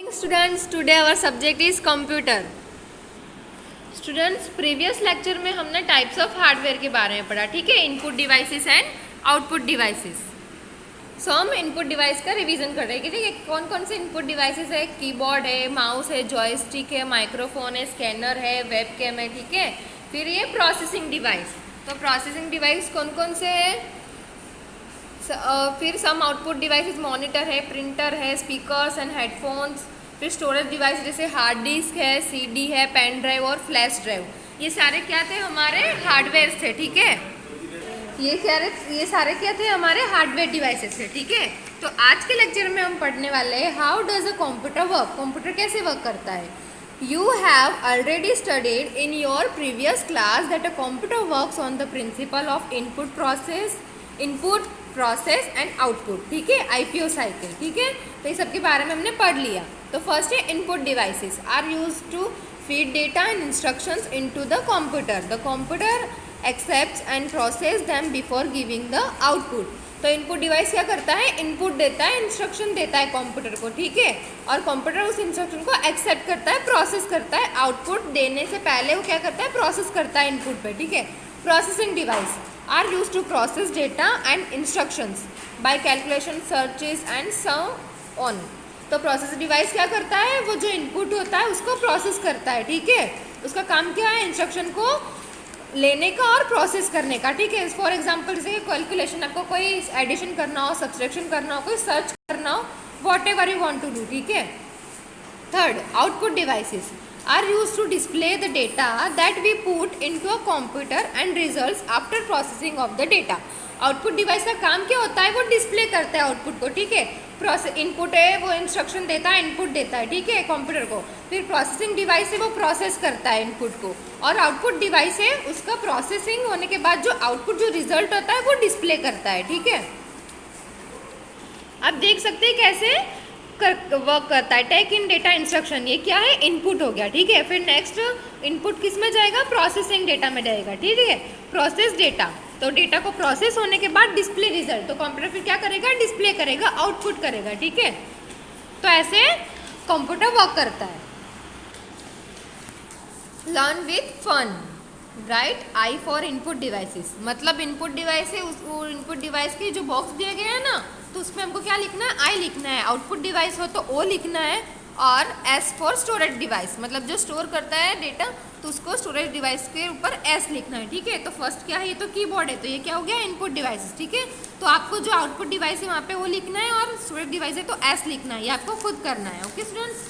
Students, today our subject is computer. Students, previous lecture में हमने types of hardware के बारे में पढ़ा, ठीक है, input devices and output devices. So हम इनपुट डिवाइस का रिवीजन कर रहे हैं कि ठीक है कौन कौन से इनपुट डिवाइसेस है. कीबोर्ड है, माउस है, जॉयस्टिक है, माइक्रोफोन है, स्कैनर है, वेबकैम है, ठीक है. फिर ये प्रोसेसिंग डिवाइस. तो प्रोसेसिंग डिवाइस कौन कौन से है. फिर सम आउटपुट डिवाइसेस मॉनिटर है, प्रिंटर है, स्पीकर्स एंड हेडफोन्स. फिर स्टोरेज डिवाइस जैसे हार्ड डिस्क है, सीडी है, पेन ड्राइव और फ्लैश ड्राइव. ये सारे क्या थे, हमारे हार्डवेयर थे, ठीक है. ये सारे क्या थे, हमारे हार्डवेयर डिवाइसेस थे, ठीक है. तो आज के लेक्चर में हम पढ़ने वाले हैं how does a computer work. Computer कैसे वर्क करता है. You have already studied in your previous class that a computer works on the principle of input process and output, ठीक है, IPO साइकिल, ठीक है. तो ये सब के बारे में हमने पढ़ लिया. तो फर्स्ट है input devices are used to feed data and instructions into the computer. The computer accepts and process them before giving the output. तो इनपुट डिवाइस क्या करता है, इनपुट देता है, इंस्ट्रक्शन देता है कंप्यूटर को, ठीक है. और कंप्यूटर उस इंस्ट्रक्शन को एक्सेप्ट करता है, प्रोसेस करता है. आउटपुट देने से पहले वो क्या करता है, प्रोसेस करता है इनपुट पे, ठीक है. Processing device are used to process data and instructions by calculation, searches and so on. तो प्रोसेस डिवाइस क्या करता है, वो जो इनपुट होता है उसको प्रोसेस करता है, ठीक है. उसका काम क्या है, इंस्ट्रक्शन को लेने का और प्रोसेस करने का, ठीक है. फॉर एग्जांपल जैसे कैलकुलेशन, आपको कोई एडिशन करना हो, सब्सट्रैक्शन करना हो, कोई सर्च करना हो, whatever you want to do, ठीक है. Third, output devices are used to display the data that we put into a computer and results after processing of the data. Output device का काम क्या होता है, वो डिस्प्ले करता है आउटपुट को, ठीक है. प्रोसेस इनपुट है, वो इंस्ट्रक्शन देता है, इनपुट देता है, ठीक है, कंप्यूटर को. फिर प्रोसेसिंग डिवाइस है, वो प्रोसेस करता है इनपुट को. और आउटपुट डिवाइस है, उसका प्रोसेसिंग होने के बाद जो आउटपुट, जो रिजल्ट होता है, वो डिस्प्ले करता है, ठीक है. आप देख सकते हैं कैसे वर्क करता है. टेक इन डेटा इंस्ट्रक्शन, ये क्या है, इनपुट हो गया, ठीक है. फिर नेक्स्ट इनपुट किस में जाएगा, प्रोसेसिंग डेटा में जाएगा, ठीक है. प्रोसेस डेटा, तो डेटा को प्रोसेस होने के बाद डिस्प्ले रिजल्ट. तो कंप्यूटर फिर क्या करेगा, डिस्प्ले करेगा, आउटपुट करेगा, ठीक है. तो ऐसे कंप्यूटर वर्क करता है. Learn with fun, right. I for input devices, मतलब इनपुट डिवाइस है, उस इनपुट डिवाइस के जो बॉक्स दिया गया है ना, तो उसमें हमको क्या लिखना है, आई लिखना है. आउटपुट डिवाइस हो तो ओ लिखना है. और एस फॉर स्टोरेज डिवाइस, मतलब जो स्टोर करता है डेटा, तो उसको स्टोरेज डिवाइस के ऊपर एस लिखना है, ठीक है. तो फर्स्ट क्या है, ये तो कीबोर्ड है, तो ये क्या हो गया, इनपुट डिवाइस, ठीक है. तो आपको जो आउटपुट डिवाइस है वहाँ पे वो लिखना है, और स्टोरेज डिवाइस है तो एस लिखना है. ये आपको खुद करना है, okay students.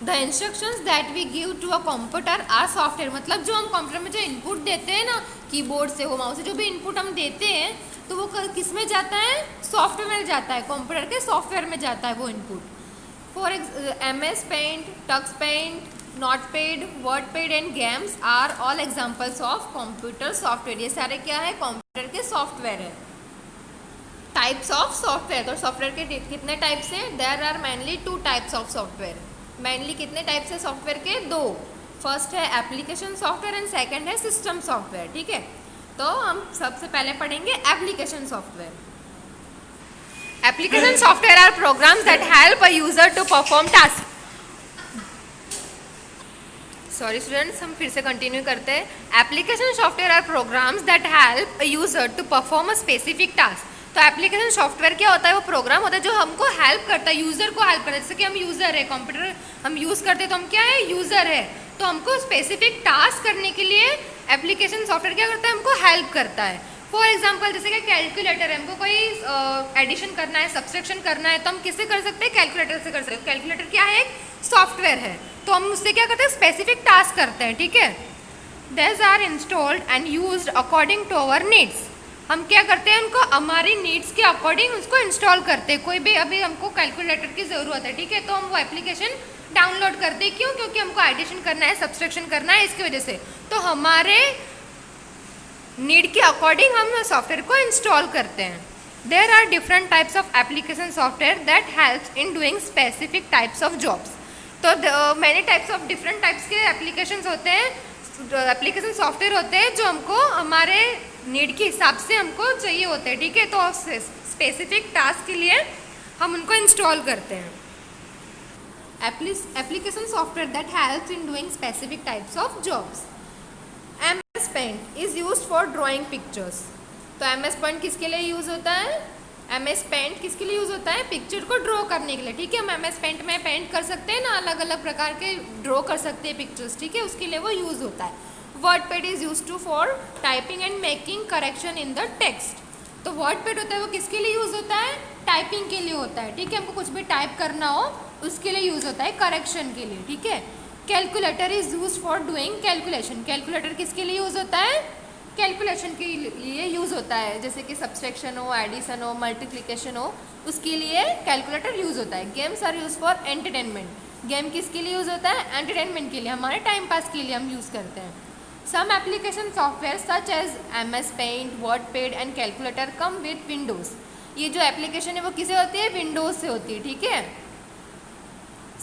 The instructions that we give to a computer are software, मतलब जो हम कंप्यूटर में जो इनपुट देते हैं ना, कीबोर्ड से हो, माउस से, जो भी इनपुट हम देते हैं, तो वो किस में जाता है, सॉफ्टवेयर में जाता है, कंप्यूटर के सॉफ्टवेयर में जाता है वो input. For MS Paint, Tux Paint, Notepad, WordPad and games are all examples of computer software. ये सारे क्या है, कंप्यूटर के सॉफ्टवेयर है. टाइप्स ऑफ सॉफ्टवेयर, तो सॉफ्टवेयर के कितने टाइप्स हैं, there are mainly 2 types of software. Mainly कितने टाइप्स है सॉफ्टवेयर के, 2. फर्स्ट है एप्लीकेशन सॉफ्टवेयर एंड सेकंड है सिस्टम सॉफ्टवेयर, ठीक है. तो हम सबसे पहले पढ़ेंगे application software. Application software are programs that help a user to perform task. Sorry students, हम फिर से कंटिन्यू करते हैं. Application software are programs that help a user to perform a specific task. तो एप्लीकेशन सॉफ्टवेयर क्या होता है, वो प्रोग्राम होता है जो हमको हेल्प करता है, यूज़र को हेल्प करता है. जैसे कि हम यूज़र है, कंप्यूटर हम यूज़ करते हैं तो हम क्या है, यूज़र है. तो हमको स्पेसिफिक टास्क करने के लिए एप्लीकेशन सॉफ्टवेयर क्या करता है, हमको हेल्प करता है. फॉर एग्जाम्पल जैसे कि कैलकुलेटर है, हमको कोई एडिशन करना है, सब्सट्रैक्शन करना है, तो हम किससे कर सकते हैं, कैलकुलेटर से कर सकते हैं. कैलकुलेटर क्या है, एक सॉफ्टवेयर है. तो हम उससे क्या करते हैं, स्पेसिफिक टास्क करते हैं, ठीक है. These are installed and used according to our needs. हम क्या करते हैं, उनको हमारी नीड्स के अकॉर्डिंग उसको इंस्टॉल करते हैं. कोई भी अभी हमको कैलकुलेटर की ज़रूरत है, ठीक है, तो हम वो एप्लीकेशन डाउनलोड करते हैं. क्यों, क्योंकि हमको एडिशन करना है, सब्सट्रैक्शन करना है, इसकी वजह से. तो हमारे नीड के अकॉर्डिंग हम सॉफ्टवेयर को इंस्टॉल करते हैं. There are different types of application software that helps in doing specific types of jobs. तो many types of different types के एप्लीकेशंस होते हैं, एप्लीकेशन सॉफ्टवेयर होते हैं जो हमको हमारे नीड के हिसाब से हमको चाहिए होते हैं, ठीक है. तो स्पेसिफिक टास्क के लिए हम उनको इंस्टॉल करते हैं। Application software that helps in doing specific types of jobs. MS Paint is used for drawing pictures. तो MS Paint किसके लिए यूज़ होता है? MS Paint किसके लिए यूज़ होता है? पिक्चर को ड्रॉ करने के लिए, ठीक है। हम MS Paint में पेंट कर सकते हैं ना, अलग अलग प्रकार के ड्रॉ कर सकते हैं पिक्चर्स, ठीक है, उसके लिए वो यूज़ होता है। WordPad is used to for typing and making correction in the text. तो वर्डपैड होता है वो किसके लिए यूज़ होता है? टाइपिंग के लिए होता है, ठीक है। हमको कुछ भी टाइप करना हो उसके लिए यूज़ होता है, करेक्शन के लिए, ठीक है। Calculator is use for doing calculation. Calculator किसके लिए यूज़ होता है? कैलकुलेशन के लिए यूज़ होता है, जैसे कि सब्सट्रैक्शन हो, एडिशन हो, मल्टीप्लिकेशन हो, उसके लिए कैलकुलेटर यूज़ होता है। Games are used for entertainment. Game किसके लिए यूज़ होता है? एंटरटेनमेंट के लिए, हमारे टाइम पास के लिए हम यूज़ करते हैं। Some application software such as MS Paint, WordPad and Calculator come with Windows। ये जो एप्लीकेशन है वो किसे होती है? विंडोज़ से होती है, ठीक है।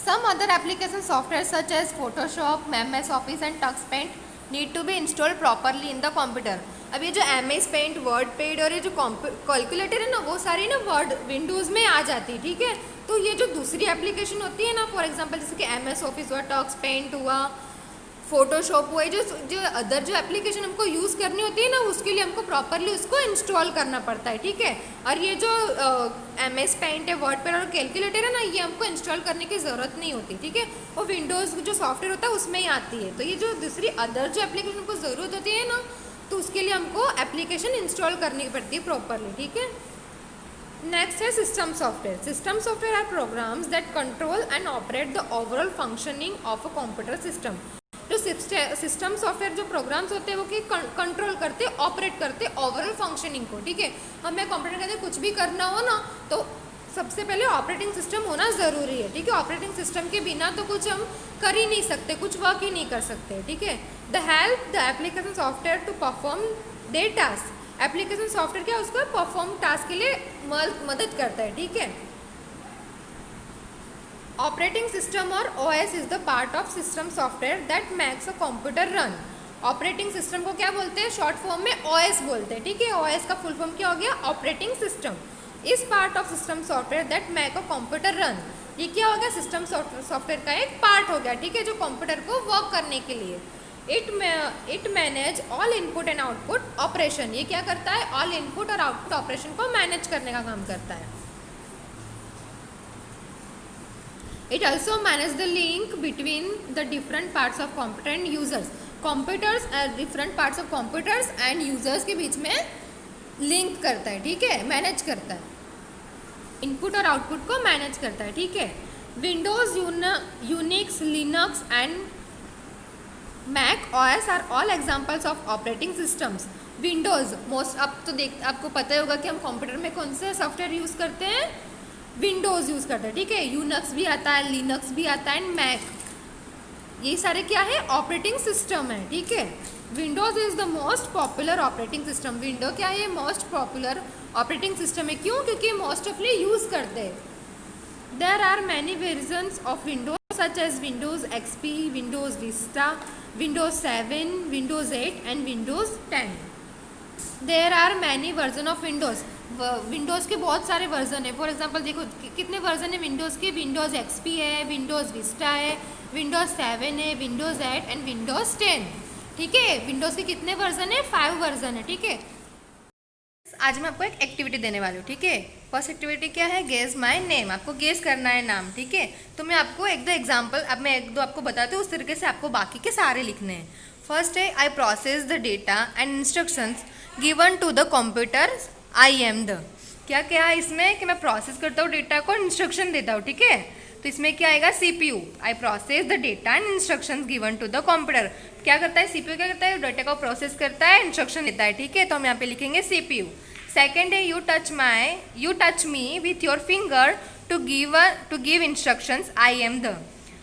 Some other application software such as Photoshop, MS Office and TuxPaint need to be installed properly in the computer। अब ये जो MS Paint, WordPad और ये जो कैलकुलेटर है ना, वो सारी ना विंडोज़ में आ जाती है, ठीक है। तो ये जो दूसरी एप्लीकेशन होती है ना, फॉर एग्जाम्पल जैसे कि MS Office हुआ, TuxPaint हुआ, फोटोशॉप हुआ, जो अदर जो एप्लीकेशन हमको यूज़ करनी होती है ना, उसके लिए हमको प्रॉपरली उसको इंस्टॉल करना पड़ता है, ठीक है। और ये जो MS Paint है, वर्डपैड और कैलकुलेटर है ना, ये हमको इंस्टॉल करने की ज़रूरत नहीं होती, ठीक है। और विंडोज़ जो सॉफ्टवेयर होता है उसमें ही आती है। तो ये जो दूसरी अदर जो एप्लीकेशन को ज़रूरत होती है ना, तो उसके लिए हमको एप्लीकेशन इंस्टॉल करनी पड़ती है प्रॉपरली, ठीक है। नेक्स्ट है system software. System software are programs that control and operate the overall functioning of a computer system. जो सिस्टम सॉफ्टवेयर जो प्रोग्राम्स होते हैं वो कि कंट्रोल करते, ऑपरेट करते ओवरऑल फंक्शनिंग को, ठीक है। हमें कंप्यूटर के अंदर कुछ भी करना हो ना, तो सबसे पहले ऑपरेटिंग सिस्टम होना ज़रूरी है, ठीक है। ऑपरेटिंग सिस्टम के बिना तो कुछ हम कर ही नहीं सकते, कुछ वर्क ही नहीं कर सकते, ठीक है। The help the application software to perform the task. Application software क्या उसका परफॉर्म टास्क के लिए मदद करता है, ठीक है। ऑपरेटिंग सिस्टम और OS is the part of system software that makes a computer run. Operating system को क्या बोलते हैं? शॉर्ट फॉर्म में OS बोलते हैं, ठीक है। OS का फुल फॉर्म क्या हो गया? Operating system. Is part of system software that make a computer run. ये क्या हो गया? सिस्टम सॉफ्टवेयर का एक पार्ट हो गया, ठीक है, जो कंप्यूटर को वर्क करने के लिए। It manage all input and output operation. ये क्या करता है? ऑल इनपुट और आउटपुट ऑपरेशन को मैनेज करने का काम करता है। It also manages the link between the different parts of computer and users। Computers different parts of computers and users के बीच में लिंक करता है, ठीक है, मैनेज करता है, इनपुट और आउटपुट को मैनेज करता है, ठीक है। Windows, Unix, Linux and Mac OS are all examples of operating systems. Windows most, अब तो आपको पता ही होगा कि हम कंप्यूटर में कौन से सॉफ्टवेयर यूज़ करते हैं? विंडोज़ यूज़ करते हैं, ठीक है। यूनिक्स भी आता है, लिनक्स भी आता है, एंड मैक, ये सारे क्या है? ऑपरेटिंग सिस्टम है, ठीक है। Windows is the most popular operating system. Window क्या है? मोस्ट पॉपुलर ऑपरेटिंग सिस्टम है। क्यों? क्योंकि मोस्ट ऑफली यूज़ करते हैं। There are many versions of Windows such as Windows XP, Windows Vista, Windows 7, Windows 8 and Windows 10। There are many version of Windows के बहुत सारे वर्जन है। फॉर एग्जांपल देखो कितने वर्जन है विंडोज़ के? विंडोज़ XP है, विंडोज़ विस्टा है, विंडोज़ 7 है, विंडोज़ 8 एंड विंडोज़ 10, ठीक है। विंडोज़ के कितने वर्जन है? 5 वर्जन है, ठीक है। आज मैं आपको एक एक्टिविटी देने वाली हूँ, ठीक है। फर्स्ट एक्टिविटी क्या है? Guess my name. आपको गेस करना है नाम, ठीक है। तो मैं आपको एक दो एग्जाम्पल, अब मैं एक दो आपको बताती हूँ, उस तरीके से आपको बाकी के सारे लिखने हैं। फर्स्ट है I process the data and instructions given to the computer I am the. क्या क्या है इसमें कि मैं प्रोसेस करता हूँ डेटा को, इंस्ट्रक्शन देता हूँ, ठीक है। तो इसमें क्या आएगा? CPU। I process the data and instructions given to the computer. क्या करता है? CPU क्या करता है? डेटा को प्रोसेस करता है, इंस्ट्रक्शन देता है, ठीक है। तो हम यहाँ पे लिखेंगे CPU। सेकेंड है you touch me with your finger to give instructions I am the.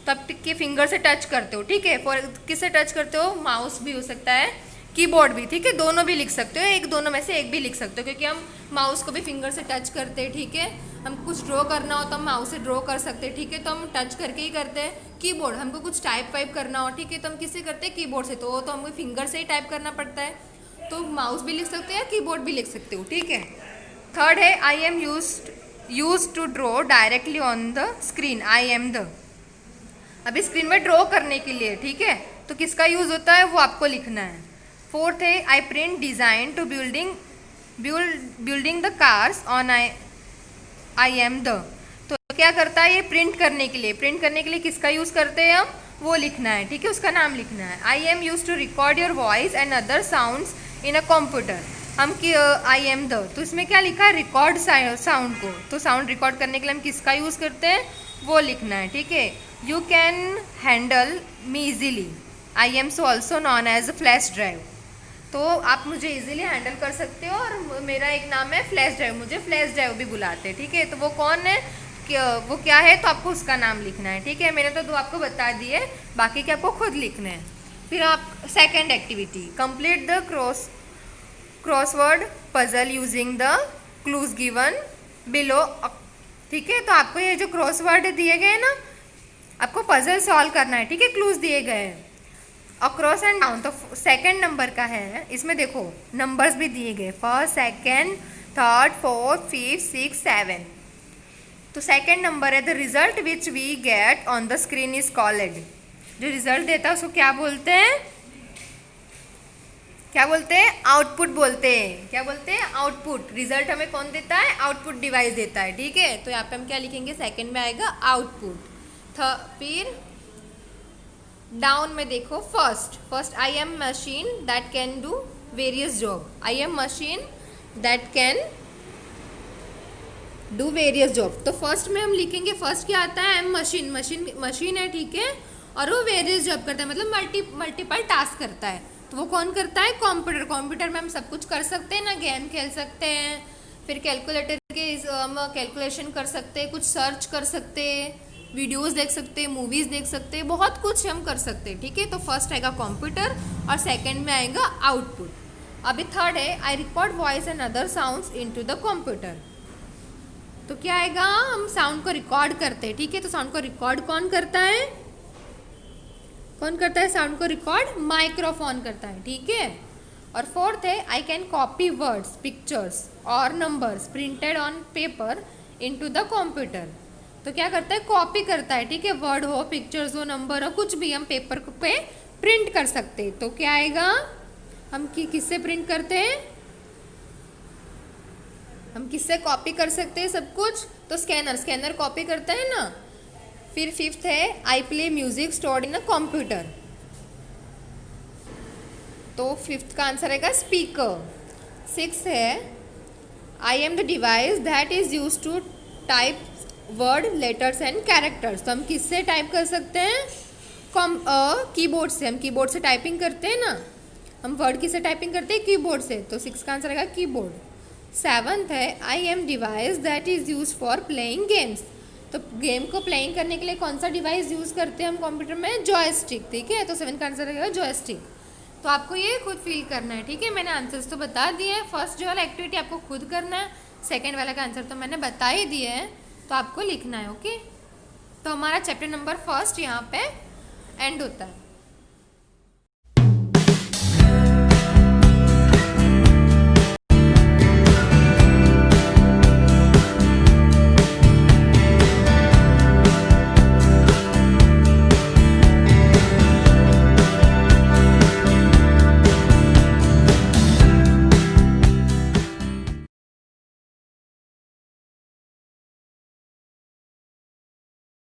तो आप के फिंगर से टच करते हो, ठीक है। फॉर किससे टच करते हो? माउस भी हो सकता है, कीबोर्ड भी, ठीक है। दोनों भी लिख सकते हो, एक दोनों में से एक भी लिख सकते हो, क्योंकि हम माउस को भी फिंगर से टच करते हैं, ठीक है। हमको कुछ ड्रॉ करना हो तो हम माउस से ड्रॉ कर सकते हैं, ठीक है। तो हम टच करके ही करते हैं। कीबोर्ड, हमको कुछ टाइप वाइप करना हो, ठीक है, तो हम किससे करते हैं? कीबोर्ड से। तो हमको फिंगर से ही टाइप करना पड़ता है। तो माउस भी लिख सकते हो या कीबोर्ड भी लिख सकते हो, ठीक है। थर्ड है I am used to draw directly on the screen, I am the. अभी स्क्रीन में ड्रॉ करने के लिए, ठीक है, तो किसका यूज होता है वो आपको लिखना है। फोर्थ है I print design to building the cars on I am the. तो क्या करता है ये प्रिंट करने के लिए, प्रिंट करने के लिए किसका यूज करते हैं हम, वो लिखना है, ठीक है, उसका नाम लिखना है। I am used to record your voice and other sounds in a computer. हम कि आई एम द, तो इसमें क्या लिखा है, रिकॉर्ड साउंड को, तो साउंड रिकॉर्ड करने के लिए हम किसका यूज करते हैं वो लिखना है, ठीक है। You can handle me easily, I am so also known as a flash drive. तो आप मुझे इजीली हैंडल कर सकते हो और मेरा एक नाम है फ्लैश ड्राइव, मुझे फ्लैश ड्राइव भी बुलाते हैं, ठीक है। तो वो कौन है, वो क्या है, तो आपको उसका नाम लिखना है, ठीक है। मैंने तो दो आपको बता दिए, बाकी के आपको खुद लिखने हैं। फिर आप second activity, complete the crossword puzzle using the clues given below, ठीक है। तो आपको ये जो क्रॉसवर्ड दिए गए ना, आपको पजल सॉल्व करना है, ठीक है, क्लूज दिए गए हैं अक्रॉस एंड डाउन। तो सेकंड नंबर का है, इसमें देखो नंबर्स भी दिए गए, first, second, third, fourth, fifth, six, seven. तो सेकंड नंबर है the result which we get on the screen is called. जो रिजल्ट देता है उसको क्या बोलते हैं, क्या बोलते हैं, आउटपुट बोलते हैं। क्या बोलते हैं, आउटपुट। रिजल्ट हमें कौन देता है, आउटपुट डिवाइस देता है, ठीक है। तो यहाँ पे हम क्या लिखेंगे, सेकंड में आएगा आउटपुट। फिर डाउन में देखो first I am machine that can do various job, I am machine that can do various job. तो फर्स्ट में हम लिखेंगे, फर्स्ट क्या आता है, एम मशीन है, ठीक है, और वो वेरियस जॉब करता है, मतलब मल्टीपल टास्क करता है। तो वो कौन करता है, कंप्यूटर में हम सब कुछ कर सकते हैं ना, गेम खेल सकते हैं, फिर कैलकुलेटर के हम कैलकुलेशन कर सकते हैं, कुछ सर्च कर सकते हैं, वीडियोस देख सकते हैं, मूवीज देख सकते हैं, बहुत कुछ हम कर सकते हैं, ठीक है। तो फर्स्ट आएगा कंप्यूटर और सेकंड में आएगा आउटपुट। अभी थर्ड है I record voice and other sounds into the computer. तो क्या आएगा, हम साउंड को रिकॉर्ड करते हैं, ठीक है। तो साउंड को रिकॉर्ड कौन करता है, कौन करता है साउंड को रिकॉर्ड, माइक्रोफोन करता है, ठीक है। और फोर्थ है I can copy words, pictures और numbers printed on paper into the computer. तो क्या करता है, कॉपी करता है, ठीक है, वर्ड हो, पिक्चर्स हो, नंबर हो, कुछ भी हम पेपर पे प्रिंट कर सकते हैं। तो क्या आएगा, हम किससे प्रिंट करते हैं, हम किससे कॉपी कर सकते हैं सब कुछ, तो स्कैनर कॉपी करता है ना। फिर फिफ्थ है I play music stored in a computer. तो फिफ्थ का आंसर आएगा स्पीकर। सिक्स है I am the device that is used to type word, letters and characters. तो हम किससे टाइप कर सकते हैं, कीबोर्ड से। हम कीबोर्ड से टाइपिंग करते हैं ना, हम वर्ड किससे टाइपिंग करते हैं, कीबोर्ड से। तो सिक्स का आंसर आएगा कीबोर्ड। सेवंथ है I M device that is use for playing games. तो गेम को प्लेइंग करने के लिए कौन सा डिवाइस यूज करते हैं हम कंप्यूटर में, जॉयस्टिक, ठीक है। तो सेवन का आंसर आएगा जॉयस्टिक। तो आपको ये खुद फील करना है, ठीक है। मैंने आंसर्स तो बता दिए हैं, फर्स्ट जो वाला एक्टिविटी आपको खुद करना है, सेकेंड वाला का आंसर तो मैंने बता ही दिए हैं, तो आपको लिखना है, ओके। तो हमारा चैप्टर नंबर फर्स्ट यहाँ पे एंड होता है।